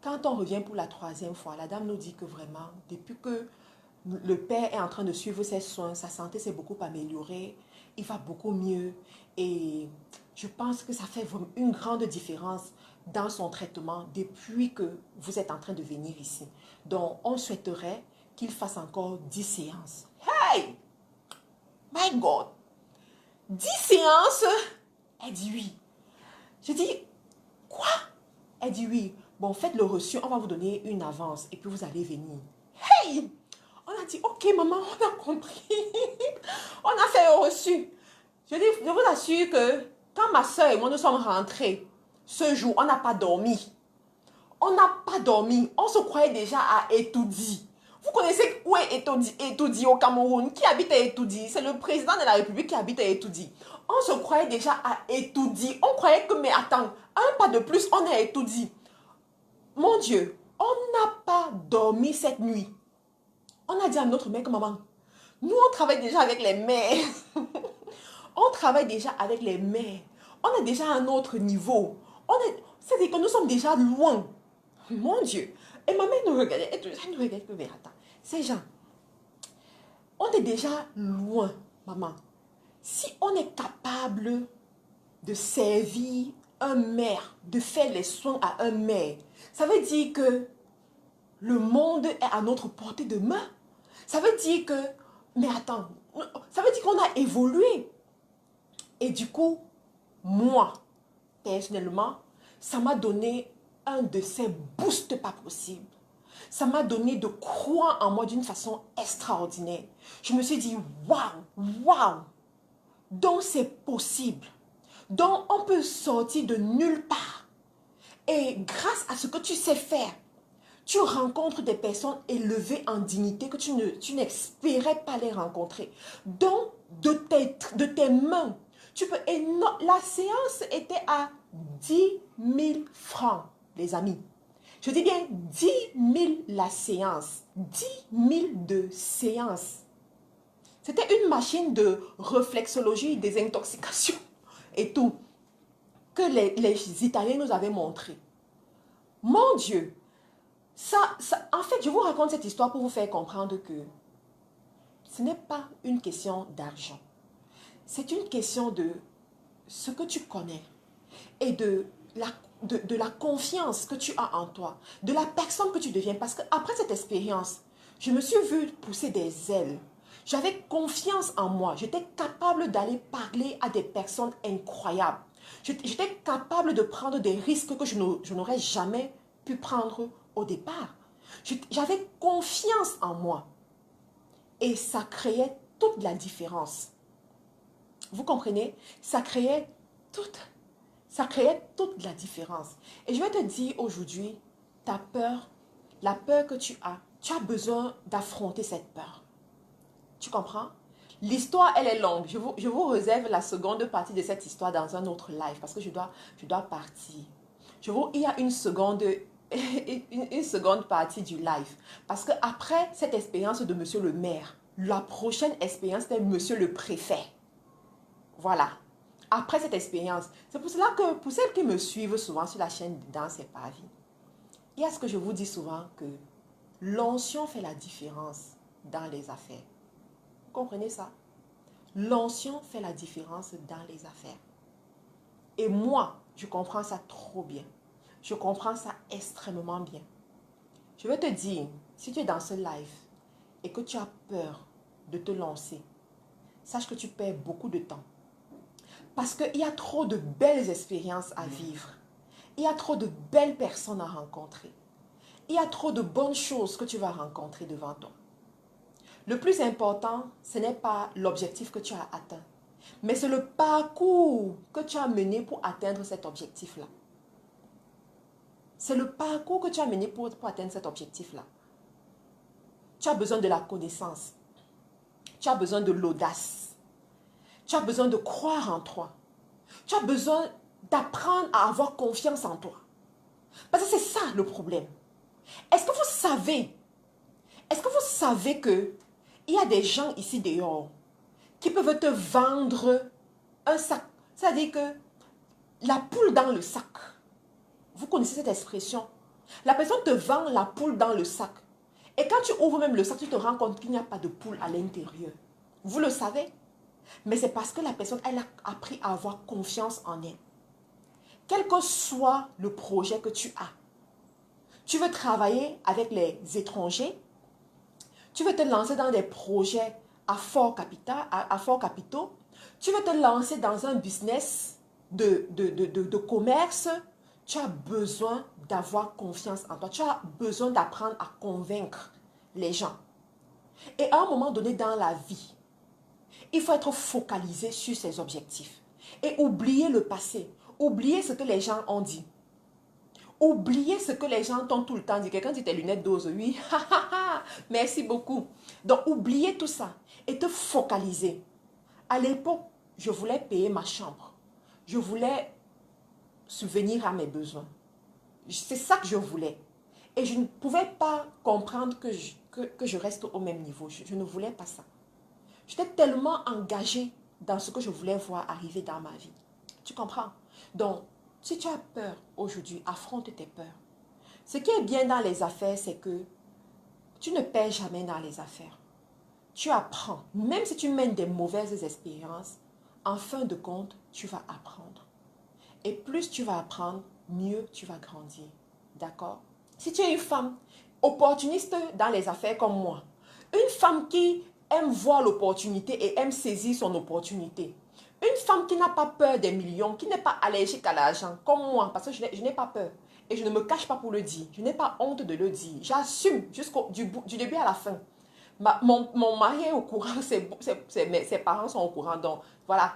Quand on revient pour la 3e fois, la dame nous dit que vraiment, depuis que le père est en train de suivre ses soins, sa santé s'est beaucoup améliorée, il va beaucoup mieux et je pense que ça fait vraiment une grande différence dans son traitement depuis que vous êtes en train de venir ici. Donc, on souhaiterait qu'il fasse encore 10 séances. Hey! My God! 10 séances? Elle dit oui. Je dis, quoi? Elle dit oui. Bon, faites le reçu, on va vous donner une avance et puis vous allez venir. Hey! On a dit, ok maman, on a compris. On a fait le reçu. Je vous assure que quand ma soeur et moi nous sommes rentrés, ce jour, on n'a pas dormi. On n'a pas dormi. On se croyait déjà à Etoudi. Vous connaissez où est Etoudi au Cameroun? Qui habite à Etoudi? C'est le président de la République qui habite à Etoudi. On se croyait déjà à Etoudi. On croyait que, mais attends, un pas de plus, on est à Etoudi. Mon Dieu, on n'a pas dormi cette nuit. On a dit à notre mère que maman, nous on travaille déjà avec les mères. On travaille déjà avec les mères. On est déjà à un autre niveau. C'est-à-dire que nous sommes déjà loin. Mon Dieu. Et ma mère nous regardait. Elle nous regardait que, mais attends, ces gens, on est déjà loin, maman. Si on est capable de servir un maire, de faire les soins à un maire, ça veut dire que le monde est à notre portée de main. Ça veut dire que, mais attends, ça veut dire qu'on a évolué. Et du coup, moi, personnellement, ça m'a donné un de ces boosts pas possibles. Ça m'a donné de croire en moi d'une façon extraordinaire. Je me suis dit, waouh, waouh. Donc c'est possible. Donc on peut sortir de nulle part. Et grâce à ce que tu sais faire, tu rencontres des personnes élevées en dignité que tu n'espérais pas les rencontrer. Donc, de tes mains, tu peux... Et non, la séance était à 10 000 francs, les amis. Je dis bien 10 000 la séance. 10 000 de séance. C'était une machine de réflexologie, désintoxication et tout que les Italiens nous avaient montré. Mon Dieu! En fait, je vous raconte cette histoire pour vous faire comprendre que ce n'est pas une question d'argent. C'est une question de ce que tu connais et de la confiance que tu as en toi, de la personne que tu deviens. Parce qu'après cette expérience, je me suis vue pousser des ailes. J'avais confiance en moi. J'étais capable d'aller parler à des personnes incroyables. J'étais capable de prendre des risques que je n'aurais jamais pu prendre au départ. J'avais confiance en moi. Et ça créait toute la différence. Vous comprenez? Ça créait toute la différence. Et je vais te dire aujourd'hui, ta peur, la peur que tu as besoin d'affronter cette peur. Tu comprends? L'histoire, elle est longue. Je vous réserve la seconde partie de cette histoire dans un autre live parce que je dois partir. Il y a une seconde, une seconde partie du live. Parce qu'après cette expérience de monsieur le maire, la prochaine expérience est monsieur le préfet. Voilà. Après cette expérience, c'est pour cela que pour celles qui me suivent souvent sur la chaîne Dans ses pavis, il y a ce que je vous dis souvent que l'onction fait la différence dans les affaires. Vous comprenez ça? L'onction fait la différence dans les affaires. Et moi, je comprends ça trop bien. Je comprends ça extrêmement bien. Je vais te dire, si tu es dans ce live et que tu as peur de te lancer, sache que tu perds beaucoup de temps. Parce qu'il y a trop de belles expériences à vivre. Il y a trop de belles personnes à rencontrer. Il y a trop de bonnes choses que tu vas rencontrer devant toi. Le plus important, ce n'est pas l'objectif que tu as atteint, mais c'est le parcours que tu as mené pour atteindre cet objectif-là. C'est le parcours que tu as mené pour atteindre cet objectif-là. Tu as besoin de la connaissance. Tu as besoin de l'audace. Tu as besoin de croire en toi. Tu as besoin d'apprendre à avoir confiance en toi. Parce que c'est ça le problème. Est-ce que vous savez que il y a des gens ici dehors qui peuvent te vendre un sac. C'est-à-dire que la poule dans le sac. Vous connaissez cette expression? La personne te vend la poule dans le sac. Et quand tu ouvres même le sac, tu te rends compte qu'il n'y a pas de poule à l'intérieur. Vous le savez? Mais c'est parce que la personne, elle a appris à avoir confiance en elle. Quel que soit le projet que tu as, tu veux travailler avec les étrangers, tu veux te lancer dans des projets à fort capital, à fort capitaux, tu veux te lancer dans un business de commerce, tu as besoin d'avoir confiance en toi. Tu as besoin d'apprendre à convaincre les gens. Et à un moment donné dans la vie, il faut être focalisé sur ses objectifs. Et oublier le passé. Oublier ce que les gens ont dit. Oublier ce que les gens t'ont tout le temps dit. Quelqu'un dit tes lunettes d'ose. Oui, merci beaucoup. Donc, oublier tout ça et te focaliser. À l'époque, je voulais payer ma chambre. Je voulais subvenir à mes besoins. C'est ça que je voulais. Et je ne pouvais pas comprendre que je reste au même niveau. Je ne voulais pas ça. J'étais tellement engagée dans ce que je voulais voir arriver dans ma vie. Tu comprends? Donc, si tu as peur aujourd'hui, affronte tes peurs. Ce qui est bien dans les affaires, c'est que tu ne perds jamais dans les affaires. Tu apprends. Même si tu mènes des mauvaises expériences, en fin de compte, tu vas apprendre. Et plus tu vas apprendre, mieux tu vas grandir. D'accord? Si tu es une femme opportuniste dans les affaires comme moi, une femme qui aime voir l'opportunité et aime saisir son opportunité, une femme qui n'a pas peur des millions, qui n'est pas allergique à l'argent, comme moi, parce que je n'ai pas peur. Et je ne me cache pas pour le dire. Je n'ai pas honte de le dire. J'assume du début à la fin. Mon mari est au courant, ses parents sont au courant. Donc, voilà.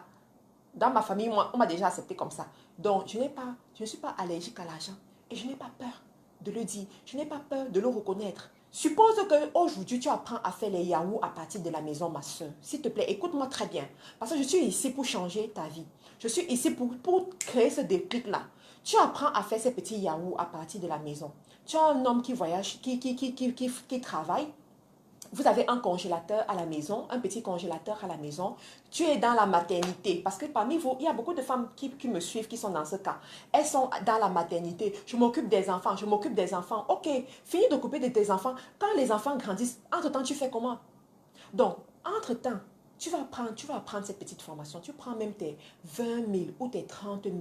Dans ma famille, moi, on m'a déjà accepté comme ça. Donc, je ne suis pas allergique à l'argent. Et je n'ai pas peur de le dire. Je n'ai pas peur de le reconnaître. Suppose qu'aujourd'hui, tu apprends à faire les yaourts à partir de la maison, ma soeur. S'il te plaît, écoute-moi très bien. Parce que je suis ici pour changer ta vie. Je suis ici pour créer ce déclic-là. Tu apprends à faire ces petits yaourts à partir de la maison. Tu as un homme qui voyage, qui travaille. Vous avez un congélateur à la maison, un petit congélateur à la maison. Tu es dans la maternité. Parce que parmi vous, il y a beaucoup de femmes qui me suivent, qui sont dans ce cas. Elles sont dans la maternité. Je m'occupe des enfants, je m'occupe des enfants. Ok, finis d'occuper de tes enfants. Quand les enfants grandissent, entre-temps, tu fais comment? Donc, entre-temps, tu vas apprendre cette petite formation. Tu prends même tes 20 000 ou tes 30 000.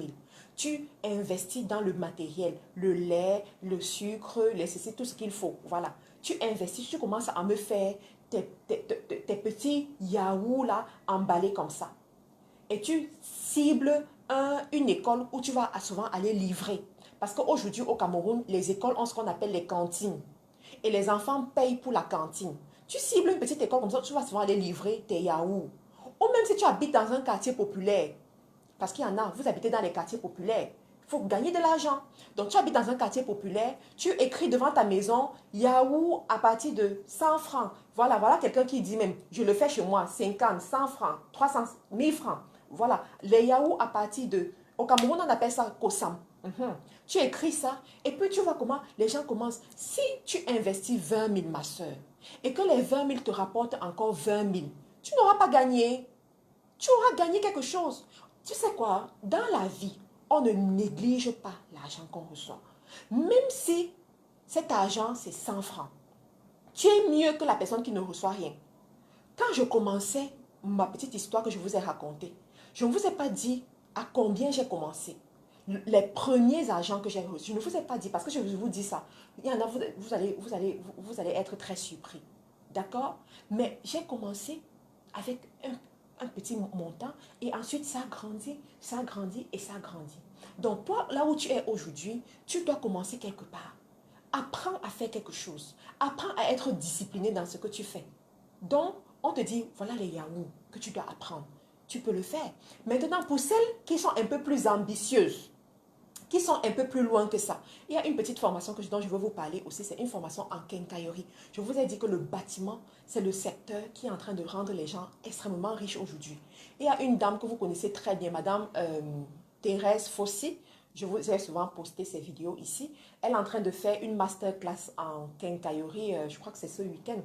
Tu investis dans le matériel, le lait, le sucre, c'est tout ce qu'il faut. Voilà. Tu investis, tu commences à me faire tes petits yaourts là, emballés comme ça. Et tu cibles une école où tu vas souvent aller livrer. Parce qu'aujourd'hui, au Cameroun, les écoles ont ce qu'on appelle les cantines. Et les enfants payent pour la cantine. Tu cibles une petite école comme ça, tu vas souvent aller livrer tes yaourts. Ou même si tu habites dans un quartier populaire, parce qu'il y en a, vous habitez dans les quartiers populaires, Il faut gagner de l'argent. Donc, tu habites dans un quartier populaire, tu écris devant ta maison, Yahoo à partir de 100 francs. Voilà, voilà quelqu'un qui dit même, je le fais chez moi, 50, 100 francs, 300, 1000 francs. Voilà, les Yahoo à partir de, au Cameroun, on appelle ça Kosam. Tu écris ça et puis tu vois comment les gens commencent. Si tu investis 20 000, ma soeur, et que les 20 000 te rapportent encore 20 000, tu n'auras pas gagné. Tu auras gagné quelque chose. Tu sais quoi? Dans la vie, on ne néglige pas l'argent qu'on reçoit. Même si cet argent, c'est 100 francs. Tu es mieux que la personne qui ne reçoit rien. Quand je commençais ma petite histoire que je vous ai racontée, je ne vous ai pas dit à combien j'ai commencé. Les premiers argents que j'ai reçus, je ne vous ai pas dit parce que je vous dis ça. Il y en a, vous allez être très surpris. D'accord? Mais j'ai commencé avec un petit montant et ensuite ça a grandi, ça a grandi et ça a grandi. Donc toi, là où tu es aujourd'hui, tu dois commencer quelque part. Apprends à faire quelque chose. Apprends à être discipliné dans ce que tu fais. Donc, on te dit, voilà les Yahoo que tu dois apprendre. Tu peux le faire. Maintenant, pour celles qui sont un peu plus ambitieuses, qui sont un peu plus loin que ça, il y a une petite formation dont je veux vous parler aussi, c'est une formation en quincaillerie. Je vous ai dit que le bâtiment, c'est le secteur qui est en train de rendre les gens extrêmement riches aujourd'hui. Il y a une dame que vous connaissez très bien, Madame Thérèse Fossy. Je vous ai souvent posté ces vidéos ici. Elle est en train de faire une masterclass en quincaillerie, je crois que c'est ce week-end.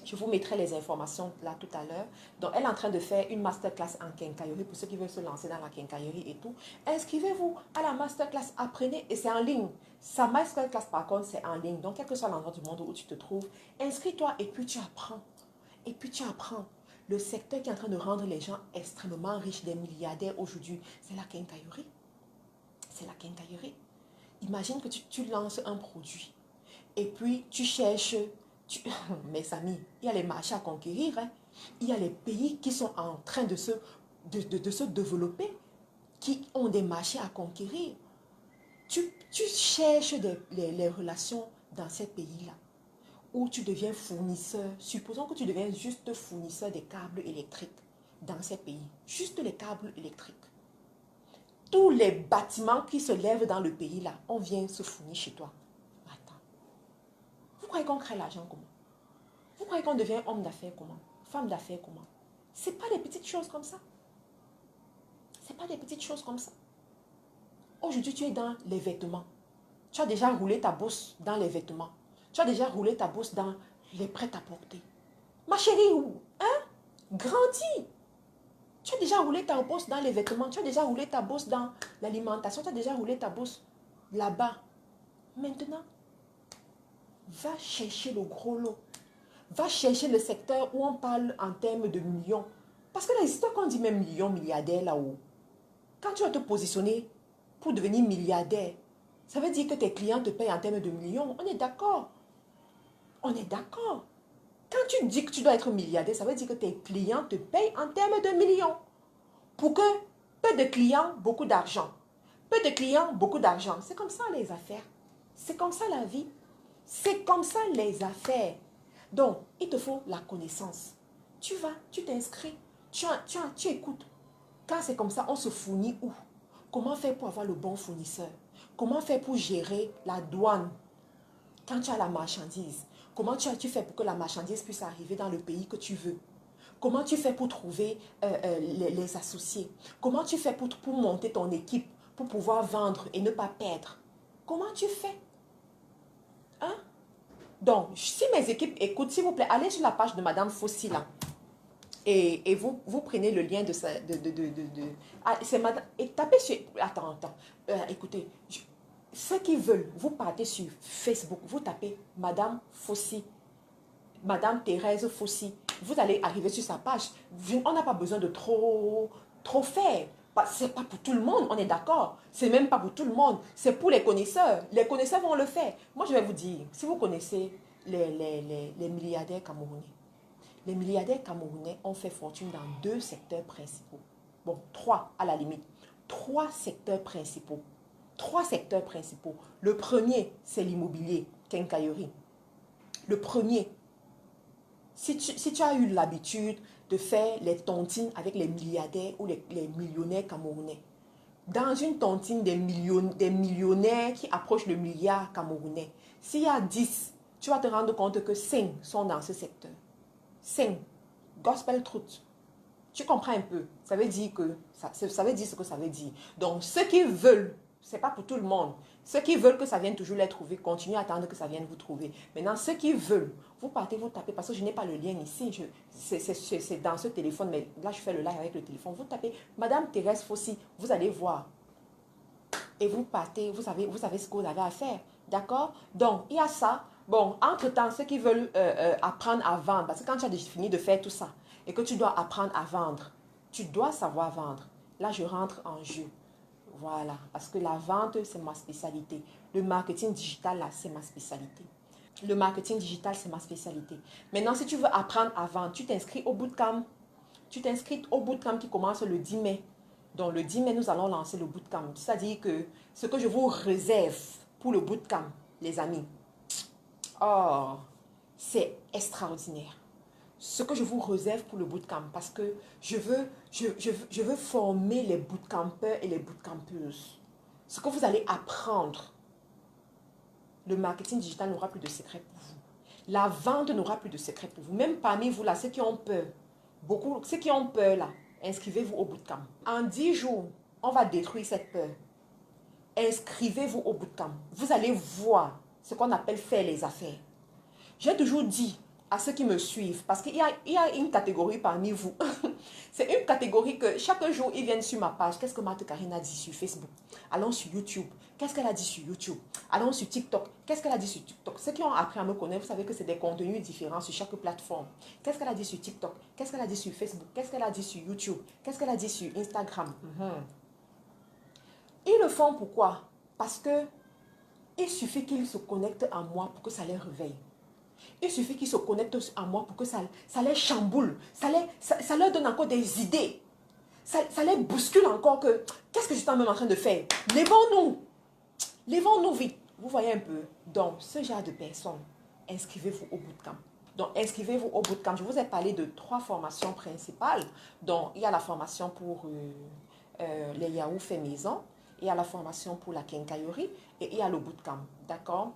Je vous mettrai les informations là tout à l'heure. Donc, elle est en train de faire une masterclass en quincaillerie pour ceux qui veulent se lancer dans la quincaillerie et tout. Inscrivez-vous à la masterclass, apprenez et c'est en ligne. Sa masterclass, par contre, c'est en ligne. Donc, quel que soit l'endroit du monde où tu te trouves, inscris-toi et puis tu apprends. Et puis tu apprends. Le secteur qui est en train de rendre les gens extrêmement riches, des milliardaires aujourd'hui, c'est la quincaillerie. C'est la quincaillerie. Imagine que tu lances un produit et puis tu cherches... Mes amis, il y a les marchés à conquérir. Hein. Il y a les pays qui sont en train de se développer, qui ont des marchés à conquérir. Tu cherches les relations dans ces pays-là, où tu deviens fournisseur. Supposons que tu deviens juste fournisseur des câbles électriques dans ces pays. Juste les câbles électriques. Tous les bâtiments qui se lèvent dans le pays-là, on vient se fournir chez toi. Vous croyez qu'on crée l'argent comment? Vous croyez qu'on devient homme d'affaires comment? Femme d'affaires comment? Ce n'est pas des petites choses comme ça. Ce n'est pas des petites choses comme ça. Aujourd'hui, tu es dans les vêtements. Tu as déjà roulé ta bourse dans les vêtements. Tu as déjà roulé ta bourse dans les prêt-à-porter. Ma chérie, hein? Grandis. Tu as déjà roulé ta bourse dans les vêtements. Tu as déjà roulé ta bourse dans l'alimentation. Tu as déjà roulé ta bourse là-bas. Maintenant, va chercher le gros lot. Va chercher le secteur où on parle en termes de millions. Parce que les histoires qu'on dit même millions, milliardaires là-haut, quand tu vas te positionner pour devenir milliardaire, ça veut dire que tes clients te payent en termes de millions. On est d'accord. On est d'accord. Quand tu dis que tu dois être milliardaire, ça veut dire que tes clients te payent en termes de millions. Pour que peu de clients, beaucoup d'argent. Peu de clients, beaucoup d'argent. C'est comme ça les affaires. C'est comme ça la vie. C'est comme ça les affaires. Donc, il te faut la connaissance. Tu vas, tu t'inscris, tu écoutes. Quand c'est comme ça, on se fournit où? Comment faire pour avoir le bon fournisseur? Comment faire pour gérer la douane? Quand tu as la marchandise, comment tu fais pour que la marchandise puisse arriver dans le pays que tu veux? Comment tu fais pour trouver les associés? Comment tu fais pour monter ton équipe, pour pouvoir vendre et ne pas perdre? Comment tu fais? Hein? Donc, si mes équipes écoutent, s'il vous plaît, allez sur la page de Madame Fossy là. Et vous prenez le lien de ça. C'est Madame. Et tapez sur. Attends. Écoutez. Ceux qui veulent, vous partez sur Facebook, vous tapez Madame Fossy. Madame Thérèse Fossy. Vous allez arriver sur sa page. On n'a pas besoin de trop faire. C'est pas pour tout le monde, on est d'accord. C'est même pas pour tout le monde. C'est pour les connaisseurs. Les connaisseurs vont le faire. Moi, je vais vous dire, si vous connaissez les milliardaires camerounais, les milliardaires camerounais ont fait fortune dans 2 secteurs principaux. Bon, 3 à la limite. 3 secteurs principaux. 3 secteurs principaux. Le premier, c'est l'immobilier, quincaillerie. Le premier, si tu as eu l'habitude de faire les tontines avec les milliardaires ou les millionnaires camerounais, dans une tontine des millionnaires qui approchent le milliard camerounais, s'il y a 10, tu vas te rendre compte que 5 sont dans ce secteur. 5. Gospel truth. Tu comprends un peu? Ça veut dire que ça veut dire ce que ça veut dire. Donc, ceux qui veulent, ce n'est pas pour tout le monde. Ceux qui veulent que ça vienne toujours les trouver, continuez à attendre que ça vienne vous trouver. Maintenant, ceux qui veulent, vous partez, vous tapez, parce que je n'ai pas le lien ici, c'est dans ce téléphone, mais là, je fais le live avec le téléphone. Vous tapez Madame Thérèse Fossi, vous allez voir. Et vous partez, vous savez ce que vous avez à faire. D'accord? Donc, il y a ça. Bon, entre-temps, ceux qui veulent apprendre à vendre, parce que quand tu as fini de faire tout ça, et que tu dois apprendre à vendre, tu dois savoir vendre. Là, je rentre en jeu. Voilà, parce que la vente, c'est ma spécialité. Le marketing digital, là, c'est ma spécialité. Le marketing digital, c'est ma spécialité. Maintenant, si tu veux apprendre à vendre, tu t'inscris au bootcamp. Tu t'inscris au bootcamp qui commence le 10 mai. Donc, le 10 mai, nous allons lancer le bootcamp. C'est-à-dire que ce que je vous réserve pour le bootcamp, les amis, oh, c'est extraordinaire. Ce que je vous réserve pour le bootcamp, parce que je veux former les bootcampeurs et les bootcampeuses. Ce que vous allez apprendre, le marketing digital n'aura plus de secret pour vous. La vente n'aura plus de secret pour vous. Même parmi vous, là, ceux qui ont peur, ceux qui ont peur, là, inscrivez-vous au bootcamp. En 10 jours, on va détruire cette peur. Inscrivez-vous au bootcamp. Vous allez voir ce qu'on appelle faire les affaires. J'ai toujours dit à ceux qui me suivent, parce qu'il y a une catégorie parmi vous. C'est une catégorie que chaque jour, ils viennent sur ma page. Qu'est-ce que Marthe Karine a dit sur Facebook? Allons sur YouTube. Qu'est-ce qu'elle a dit sur YouTube? Allons sur TikTok. Qu'est-ce qu'elle a dit sur TikTok? Ceux qui ont appris à me connaître, vous savez que c'est des contenus différents sur chaque plateforme. Qu'est-ce qu'elle a dit sur TikTok? Qu'est-ce qu'elle a dit sur Facebook? Qu'est-ce qu'elle a dit sur YouTube? Qu'est-ce qu'elle a dit sur Instagram? Ils le font pourquoi? Parce que il suffit qu'ils se connectent à moi pour que ça les réveille. Il suffit qu'ils se connectent à moi pour que ça les chamboule. Ça leur donne encore des idées. Ça les bouscule encore que, qu'est-ce que je suis même en train de faire? Lèvons-nous. Lèvons-nous vite. Vous voyez un peu? Donc, ce genre de personnes, inscrivez-vous au bootcamp. Donc, inscrivez-vous au bootcamp. Je vous ai parlé de 3 formations principales. Donc, il y a la formation pour les yaourts faits maison. Il y a la formation pour la quincaillerie. Et il y a le bootcamp. D'accord?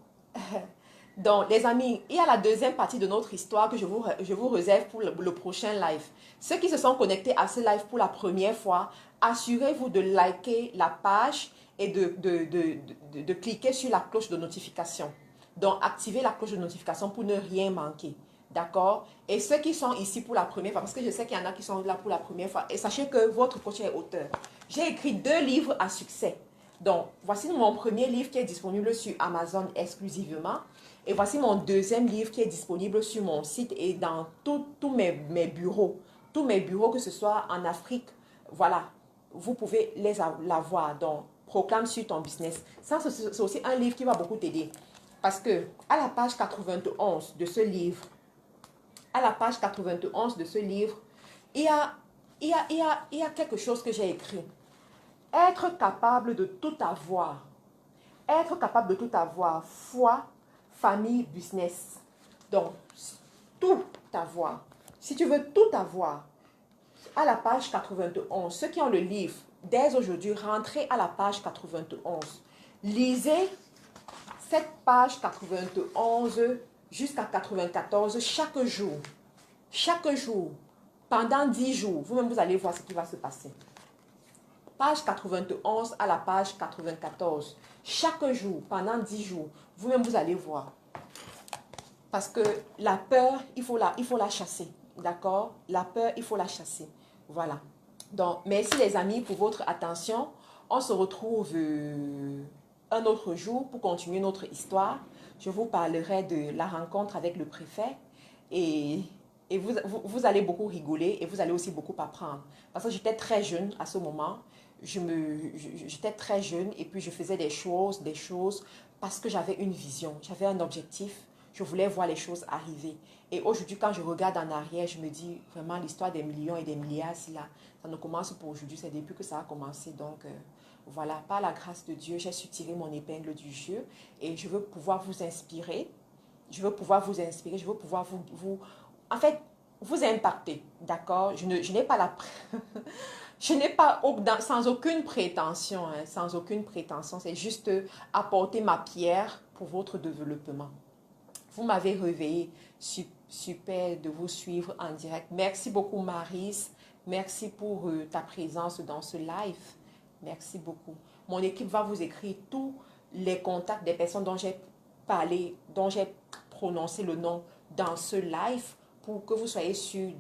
Donc, les amis, il y a la deuxième partie de notre histoire que je vous réserve pour le prochain live. Ceux qui se sont connectés à ce live pour la première fois, assurez-vous de liker la page et de cliquer sur la cloche de notification. Donc, activez la cloche de notification pour ne rien manquer. D'accord? Et ceux qui sont ici pour la première fois, parce que je sais qu'il y en a qui sont là pour la première fois, et sachez que votre coach est auteur. J'ai écrit 2 livres à succès. Donc, voici mon premier livre qui est disponible sur Amazon exclusivement. Et voici mon deuxième livre qui est disponible sur mon site et dans tous mes bureaux. Tous mes bureaux, que ce soit en Afrique, voilà, vous pouvez l'avoir. Donc, proclame sur ton business. Ça, c'est aussi un livre qui va beaucoup t'aider. Parce que à la page 91 de ce livre, il y a quelque chose que j'ai écrit. Être capable de tout avoir. Être capable de tout avoir. Foi, famille, business. Donc, tout avoir. Si tu veux tout avoir, à la page 91, ceux qui ont le livre, dès aujourd'hui, rentrez à la page 91. Lisez cette page 91 jusqu'à 94 chaque jour. Chaque jour, pendant 10 jours, vous-même vous allez voir ce qui va se passer. Page 91 à la page 94. Chaque jour, pendant 10 jours, vous-même vous allez voir. Parce que la peur, il faut la chasser. D'accord? La peur, il faut la chasser. Voilà. Donc, merci les amis pour votre attention. On se retrouve un autre jour pour continuer notre histoire. Je vous parlerai de la rencontre avec le préfet. Et vous allez beaucoup rigoler et vous allez aussi beaucoup apprendre. Parce que j'étais très jeune à ce moment. J'étais très jeune et puis je faisais des choses parce que j'avais une vision, j'avais un objectif. Je voulais voir les choses arriver. Et aujourd'hui, quand je regarde en arrière, je me dis vraiment l'histoire des millions et des milliards, ça ne commence pas aujourd'hui, c'est depuis que ça a commencé. Donc, voilà, par la grâce de Dieu, j'ai su tirer mon épingle du jeu et je veux pouvoir vous inspirer. Je veux pouvoir vous inspirer, je veux pouvoir vous... En fait, vous impacter, d'accord? Je n'ai pas la... Je n'ai pas, sans aucune prétention, hein, sans aucune prétention, c'est juste apporter ma pierre pour votre développement. Vous m'avez réveillé, super de vous suivre en direct. Merci beaucoup Maryse, merci pour ta présence dans ce live, merci beaucoup. Mon équipe va vous écrire tous les contacts des personnes dont j'ai parlé, dont j'ai prononcé le nom dans ce live, pour que vous soyez sûr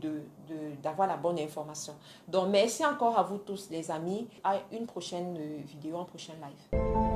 d'avoir la bonne information. Donc, merci encore à vous tous les amis. À une prochaine vidéo, un prochain live.